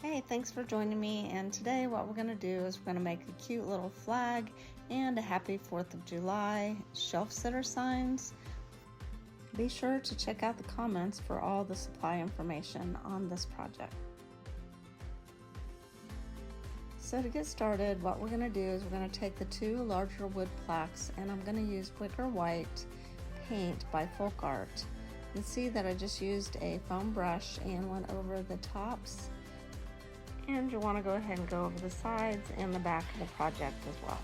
Hey, thanks for joining me, and today what we're going to do is we're going to make a cute little flag and a happy 4th of July shelf sitter signs. Be sure to check out the comments for all the supply information on this project. So to get started, what we're going to do is we're going to take the 2 larger wood plaques, and I'm going to use wicker white paint by Folk Art. You can see that I just used a foam brush and went over the tops. And you want to go ahead and go over the sides and the back of the project as well.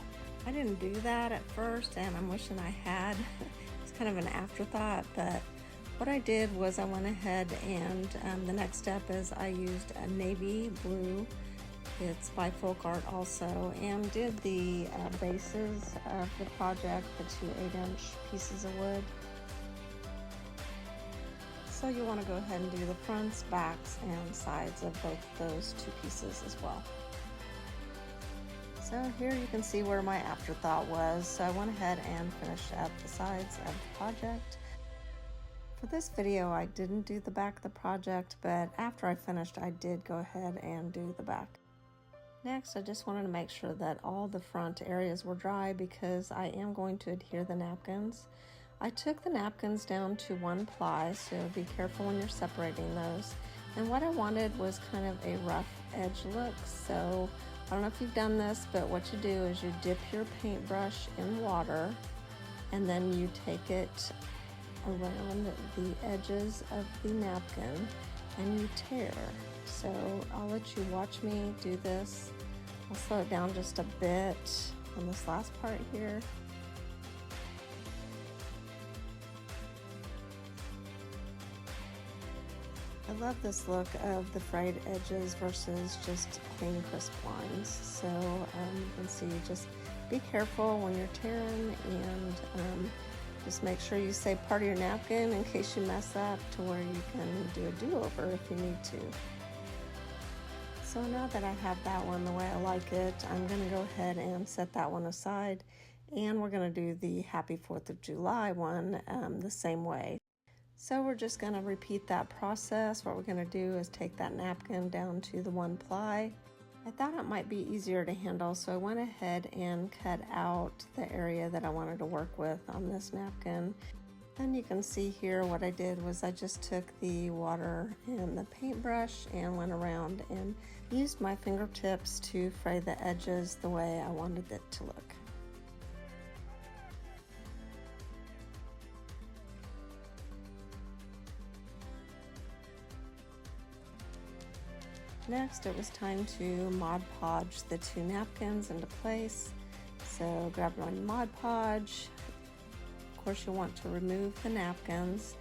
I didn't do that at first, and I'm wishing I had. It's kind of an afterthought, but what I did was I went ahead and the next step is I used a navy blue. It's by Folk Art also, and did the bases of the project, the 2 8-inch pieces of wood. So you want to go ahead and do the fronts, backs, and sides of both those 2 pieces as well. So here you can see where my afterthought was. So I went ahead and finished up the sides of the project. For this video, I didn't do the back of the project, but after I finished, I did go ahead and do the back. Next, I just wanted to make sure that all the front areas were dry because I am going to adhere the napkins. I took the napkins down to 1 ply, so be careful when you're separating those. And what I wanted was kind of a rough edge look. So I don't know if you've done this, but what you do is you dip your paintbrush in water and then you take it around the edges of the napkin and you tear. So I'll let you watch me do this. I'll slow it down just a bit on this last part here. I love this look of the frayed edges versus just clean crisp lines. So you can see, just be careful when you're tearing, and just make sure you say part of your napkin in case you mess up, to where you can do a do-over if you need to. So now that I have that one the way I like it, I'm going to go ahead and set that one aside, and we're going to do the Happy 4th of July one the same way. So we're just going to repeat that process. What we're going to do is take that napkin down to the 1 ply. I thought it might be easier to handle, so I went ahead and cut out the area that I wanted to work with on this napkin. And you can see here what I did was I just took the water and the paintbrush and went around and used my fingertips to fray the edges the way I wanted it to look. Next, it was time to Mod Podge the 2 napkins into place. So grab your Mod Podge. Of course, you'll want to remove the napkins,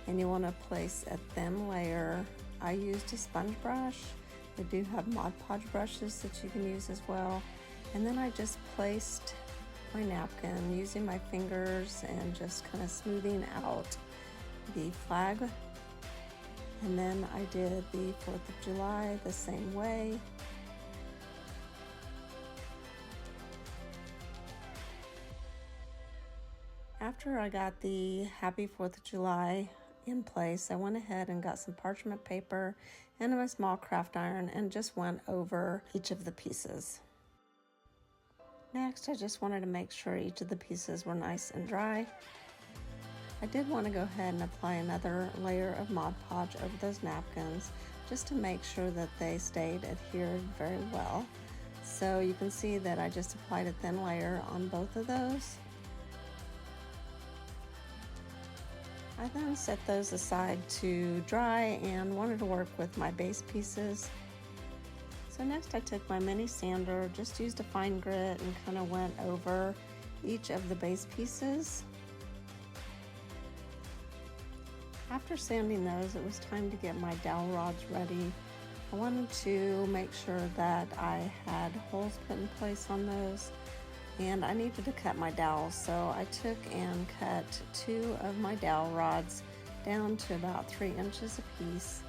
and you want to place a thin layer. I used a sponge brush. They do have Mod Podge brushes that you can use as well. And then I just placed my napkin using my fingers and just kind of smoothing out the flag. And then I did the 4th of July the same way. After I got the Happy 4th of July in place, I went ahead and got some parchment paper and a small craft iron and just went over each of the pieces. Next, I just wanted to make sure each of the pieces were nice and dry. I did want to go ahead and apply another layer of Mod Podge over those napkins just to make sure that they stayed adhered very well. So you can see that I just applied a thin layer on both of those. I then set those aside to dry and wanted to work with my base pieces. So next I took my mini sander, just used a fine grit, and kind of went over each of the base pieces. After sanding those, it was time to get my dowel rods ready. I wanted to make sure that I had holes put in place on those, and I needed to cut my dowels. So I took and cut 2 of my dowel rods down to about 3 inches a piece.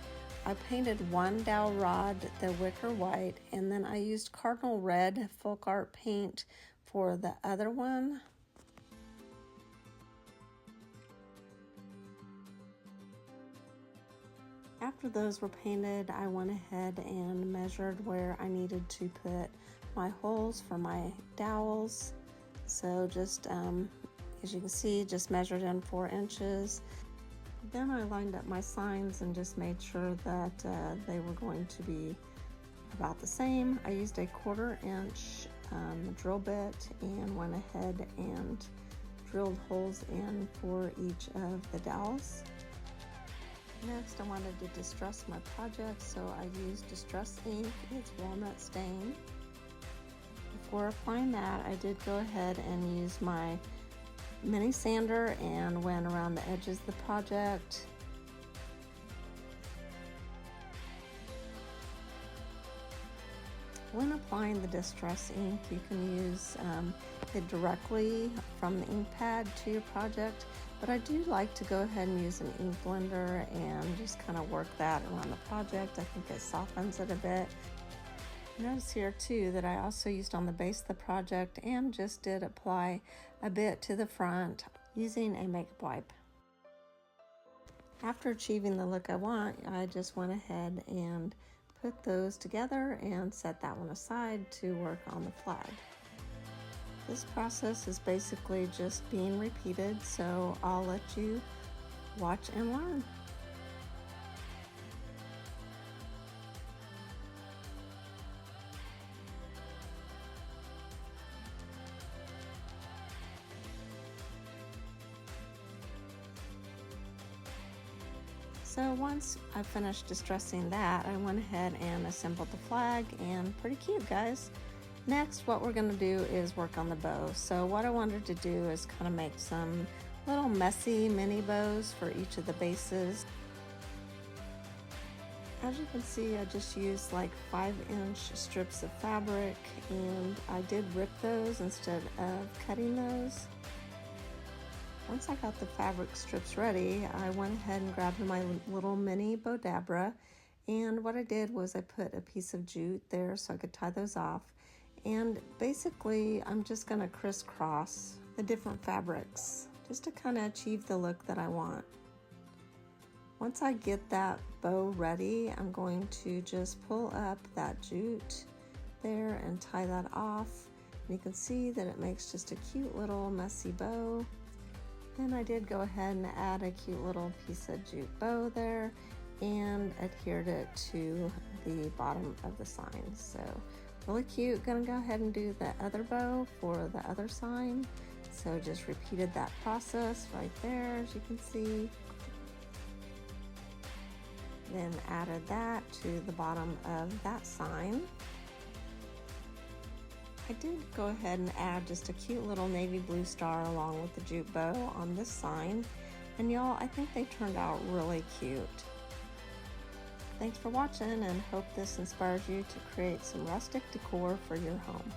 I painted 1 dowel rod the wicker white, and then I used cardinal red Folk Art paint for the other one. After those were painted, I went ahead and measured where I needed to put my holes for my dowels. So just, as you can see, just measured in 4 inches. Then I lined up my signs and just made sure that they were going to be about the same. I used a 1/4 inch drill bit and went ahead and drilled holes in for each of the dowels. Next, I wanted to distress my project, so I used distress ink. It's walnut stain. Before applying that, I did go ahead and use my mini sander and went around the edges of the project. When applying the distress ink, you can use it directly from the ink pad to your project, but I do like to go ahead and use an ink blender and just kind of work that around the project. I think it softens it a bit. Notice here too that I also used on the base of the project and just did apply a bit to the front using a makeup wipe. After achieving the look I want, I just went ahead and put those together and set that one aside to work on the flag. This process is basically just being repeated, so I'll let you watch and learn. So once I finished distressing that, I went ahead and assembled the flag, and pretty cute, guys. Next, what we're going to do is work on the bow. So what I wanted to do is kind of make some little messy mini bows for each of the bases. As you can see, I just used like 5-inch strips of fabric, and I did rip those instead of cutting those. Once I got the fabric strips ready, I went ahead and grabbed my little mini bodabra, and what I did was I put a piece of jute there so I could tie those off. And basically, I'm just gonna crisscross the different fabrics just to kind of achieve the look that I want. Once I get that bow ready, I'm going to just pull up that jute there and tie that off. And you can see that it makes just a cute little messy bow. Then I did go ahead and add a cute little piece of jute bow there and adhered it to the bottom of the sign. So really cute. Gonna go ahead and do the other bow for the other sign. So just repeated that process right there, as you can see. Then added that to the bottom of that sign. I did go ahead and add just a cute little navy blue star along with the jute bow on this sign. And y'all, I think they turned out really cute. Thanks for watching, and hope this inspires you to create some rustic decor for your home.